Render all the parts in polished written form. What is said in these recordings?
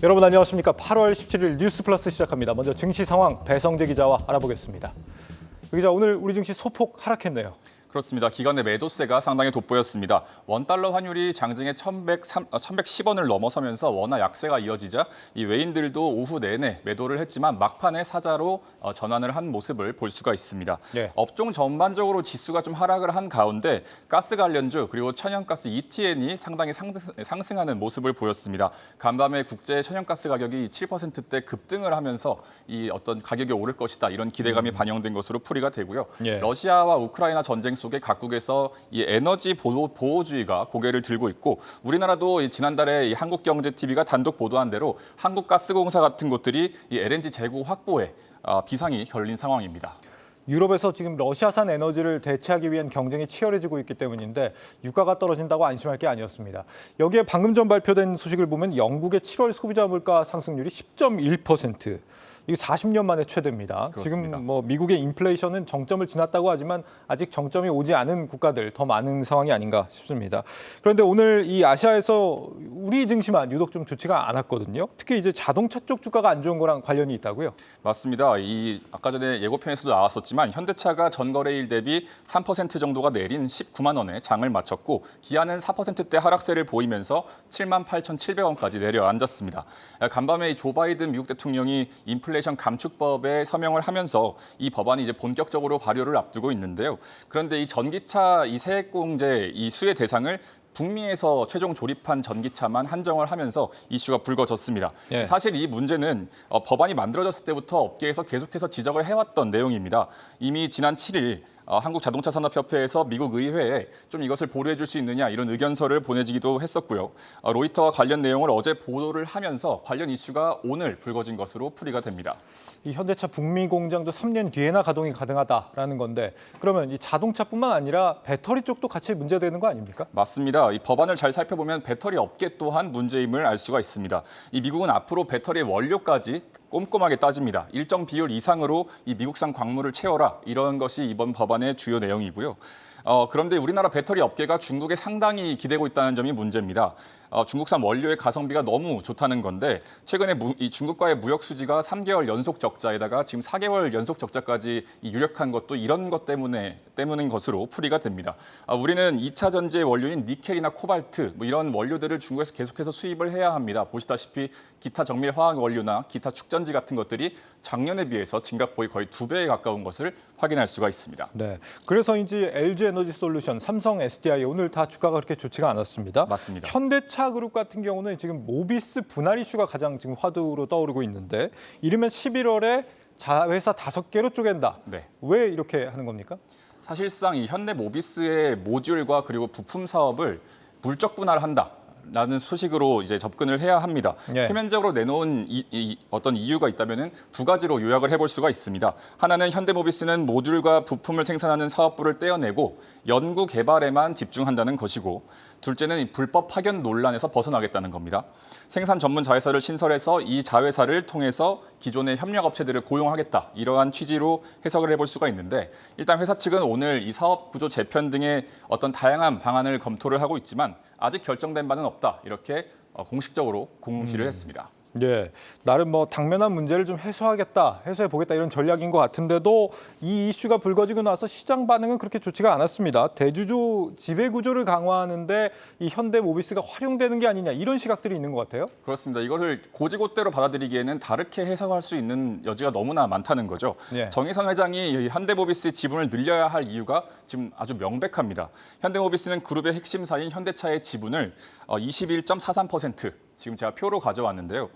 여러분 안녕하십니까? 8월 17일 뉴스 플러스 시작합니다. 먼저 증시 상황 배성재 기자와 알아보겠습니다. 기자, 오늘 우리 증시 소폭 하락했네요. 그렇습니다. 기관 내 매도세가 상당히 돋보였습니다. 원달러 환율이 장중에 1110원을 넘어서면서 원화 약세가 이어지자 이 외인들도 오후 내내 매도를 했지만 막판에 사자로 전환을 한 모습을 볼 수가 있습니다. 네. 업종 전반적으로 지수가 좀 하락을 한 가운데 가스 관련주 그리고 천연가스 ETN이 상당히 상승하는 모습을 보였습니다. 간밤에 국제 천연가스 가격이 7%대 급등을 하면서 이 어떤 가격이 오를 것이다 이런 기대감이 반영된 것으로 풀이가 되고요. 예. 러시아와 우크라이나 전쟁 속에 각국에서 이 에너지 보호주의가 고개를 들고 있고 우리나라도 지난달에 이 한국경제TV가 단독 보도한 대로 한국가스공사 같은 곳들이 이 LNG 재고 확보에 비상이 걸린 상황입니다. 유럽에서 지금 러시아산 에너지를 대체하기 위한 경쟁이 치열해지고 있기 때문인데 유가가 떨어진다고 안심할 게 아니었습니다. 여기에 방금 전 발표된 소식을 보면 영국의 7월 소비자 물가 상승률이 10.1%. 이게 40년 만에 최대입니다. 그렇습니다. 지금 미국의 인플레이션은 정점을 지났다고 하지만 아직 정점이 오지 않은 국가들 더 많은 상황이 아닌가 싶습니다. 그런데 오늘 이 아시아에서 우리 증시만 유독 좀 좋지가 않았거든요. 특히 이제 자동차 쪽 주가가 안 좋은 거랑 관련이 있다고요? 맞습니다. 아까 전에 예고편에서도 나왔었지만 현대차가 전거래일 대비 3% 정도가 내린 19만 원에 장을 마쳤고 기아는 4%대 하락세를 보이면서 78,700원까지 내려앉았습니다. 간밤에 조 바이든 미국 대통령이 인플레이션 감축법에 서명을 하면서 이 법안이 이제 본격적으로 발효를 앞두고 있는데요. 그런데 이 전기차 이 세액공제 이 수혜 대상을 북미에서 최종 조립한 전기차만 한정을 하면서 이슈가 불거졌습니다. 예. 사실 이 문제는 법안이 만들어졌을 때부터 업계에서 계속해서 지적을 해왔던 내용입니다. 이미 지난 7일 한국자동차산업협회에서 미국 의회에 좀 이것을 보류해 줄 수 있느냐 이런 의견서를 보내지기도 했었고요. 로이터와 관련 내용을 어제 보도를 하면서 관련 이슈가 오늘 불거진 것으로 풀이가 됩니다. 이 현대차 북미 공장도 3년 뒤에나 가동이 가능하다라는 건데 그러면 이 자동차뿐만 아니라 배터리 쪽도 같이 문제되는 거 아닙니까? 맞습니다. 이 법안을 잘 살펴보면 배터리 업계 또한 문제임을 알 수가 있습니다. 이 미국은 앞으로 배터리 원료까지 꼼꼼하게 따집니다. 일정 비율 이상으로 이 미국산 광물을 채워라 이런 것이 이번 법안의 주요 내용이고요. 그런데 우리나라 배터리 업계가 중국에 상당히 기대고 있다는 점이 문제입니다. 중국산 원료의 가성비가 너무 좋다는 건데 최근에 이 중국과의 무역 수지가 3개월 연속 적자에다가 지금 4개월 연속 적자까지 유력한 것도 이런 것 때문인 것으로 풀이가 됩니다. 우리는 2차 전지의 원료인 니켈이나 코발트 이런 원료들을 중국에서 계속해서 수입을 해야 합니다. 보시다시피 기타 정밀 화학 원료나 기타 축전지 같은 것들이 작년에 비해서 증가폭이 거의 2배에 가까운 것을 확인할 수가 있습니다. 네. 그래서인지 LG 에너지 솔루션, 삼성 SDI 오늘 다 주가가 그렇게 좋지가 않았습니다. 맞습니다. 현대차 그룹 같은 경우는 지금 모비스 분할 이슈가 가장 지금 화두로 떠오르고 있는데 이르면 11월에 자회사 5개로 쪼갠다. 네. 왜 이렇게 하는 겁니까? 사실상 이 현대모비스의 모듈과 그리고 부품 사업을 물적 분할한다. 라는 소식으로 이제 접근을 해야 합니다. 예. 표면적으로 내놓은 어떤 이유가 있다면은 두 가지로 요약을 해볼 수가 있습니다. 하나는 현대모비스는 모듈과 부품을 생산하는 사업부를 떼어내고 연구 개발에만 집중한다는 것이고, 둘째는 이 불법 파견 논란에서 벗어나겠다는 겁니다. 생산 전문 자회사를 신설해서 이 자회사를 통해서 기존의 협력업체들을 고용하겠다 이러한 취지로 해석을 해볼 수가 있는데 일단 회사 측은 오늘 이 사업 구조 재편 등의 어떤 다양한 방안을 검토를 하고 있지만 아직 결정된 바는 없다 이렇게 공식적으로 공시를 했습니다. 예, 나름 당면한 문제를 좀 해소해 보겠다 이런 전략인 것 같은데도 이 이슈가 불거지고 나서 시장 반응은 그렇게 좋지가 않았습니다. 대주주 지배 구조를 강화하는데 이 현대모비스가 활용되는 게 아니냐 이런 시각들이 있는 것 같아요. 그렇습니다. 이거를 고지고대로 받아들이기에는 다르게 해석할 수 있는 여지가 너무나 많다는 거죠. 예. 정의선 회장이 현대모비스의 지분을 늘려야 할 이유가 지금 아주 명백합니다. 현대모비스는 그룹의 핵심사인 현대차의 지분을 21.43% 지금 제가 표로 가져왔는데요.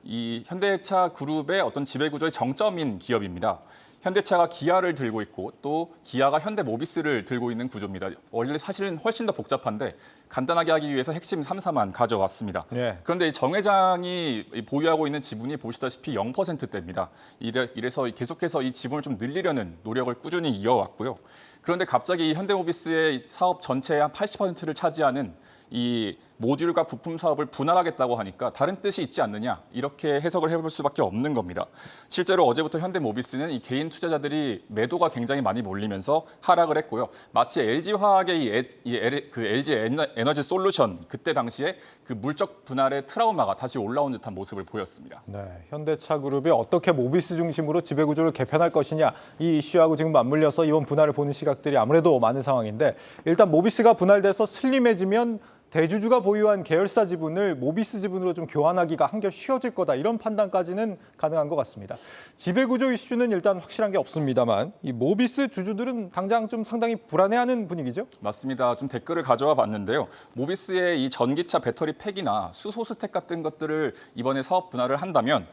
이 현대차 그룹의 어떤 지배구조의 정점인 기업입니다. 현대차가 기아를 들고 있고 또 기아가 현대모비스를 들고 있는 구조입니다. 원래 사실은 훨씬 더 복잡한데 간단하게 하기 위해서 핵심 3사만 가져왔습니다. 예. 그런데 정 회장이 보유하고 있는 지분이 보시다시피 0%대입니다. 이래서 계속해서 이 지분을 좀 늘리려는 노력을 꾸준히 이어왔고요. 그런데 갑자기 현대모비스의 사업 전체의 한 80%를 차지하는 이 모듈과 부품 사업을 분할하겠다고 하니까 다른 뜻이 있지 않느냐 이렇게 해석을 해볼 수밖에 없는 겁니다. 실제로 어제부터 현대모비스는 이 개인 투자자들이 매도가 굉장히 많이 몰리면서 하락을 했고요. 마치 LG화학의 LG 에너지 솔루션 그때 당시에 그 물적 분할의 트라우마가 다시 올라온 듯한 모습을 보였습니다. 네, 현대차그룹이 어떻게 모비스 중심으로 지배구조를 개편할 것이냐 이 이슈하고 지금 맞물려서 이번 분할을 보는 시각들이 아무래도 많은 상황인데 일단 모비스가 분할돼서 슬림해지면 대주주가 보유한 계열사 지분을 모비스 지분으로 좀 교환하기가 한결 쉬워질 거다 이런 판단까지는 가능한 것 같습니다. 지배구조 이슈는 일단 확실한 게 없습니다만 이 모비스 주주들은 당장 좀 상당히 불안해하는 분위기죠? 맞습니다. 좀 댓글을 가져와 봤는데요. 모비스의 이 전기차 배터리 팩이나 수소 스택 같은 것들을 이번에 사업 분할을 한다면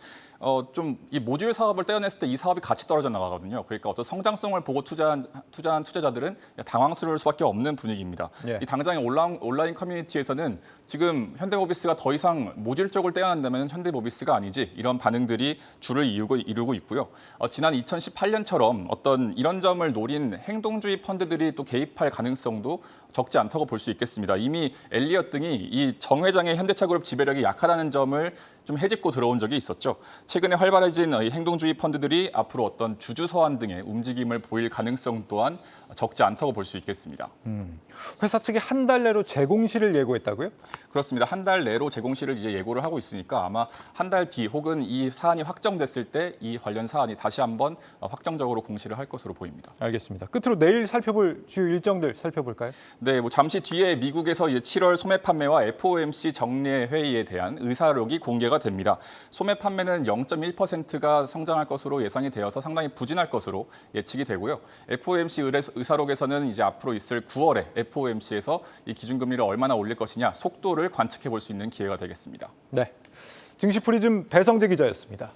좀 이 모듈 사업을 떼어냈을 때 이 사업이 같이 떨어져 나가거든요. 그러니까 어떤 성장성을 보고 투자한 투자자들은 당황스러울 수밖에 없는 분위기입니다. 예. 이 당장의 온라인 커뮤니티에서는 지금 현대모비스가 더 이상 모듈 쪽을 떼어낸다면 현대모비스가 아니지 이런 반응들이 줄을 이루고 있고요. 지난 2018년처럼 어떤 이런 점을 노린 행동주의 펀드들이 또 개입할 가능성도 적지 않다고 볼 수 있겠습니다. 이미 엘리엇 등이 이 정 회장의 현대차그룹 지배력이 약하다는 점을 좀 해집고 들어온 적이 있었죠. 최근에 활발해진 이 행동주의 펀드들이 앞으로 어떤 주주 서환 등의 움직임을 보일 가능성 또한 적지 않다고 볼 수 있겠습니다. 회사 측이 한 달 내로 재공시를 예고했다고요? 그렇습니다. 한 달 내로 재공시를 이제 예고를 하고 있으니까 아마 한 달 뒤 혹은 이 사안이 확정됐을 때 이 관련 사안이 다시 한번 확정적으로 공시를 할 것으로 보입니다. 알겠습니다. 끝으로 내일 살펴볼 주요 일정들 살펴볼까요? 네, 뭐 잠시 뒤에 미국에서 이제 7월 소매 판매와 FOMC 정례 회의에 대한 의사록이 공개가 됩니다. 소매 판매는 0.1%가 성장할 것으로 예상이 되어서 상당히 부진할 것으로 예측이 되고요. FOMC 의사록에서는 이제 앞으로 있을 9월에 FOMC에서 이 기준금리를 얼마나 올릴 것이냐 속도를 관측해 볼 수 있는 기회가 되겠습니다. 네, 증시 프리즘 배성재 기자였습니다.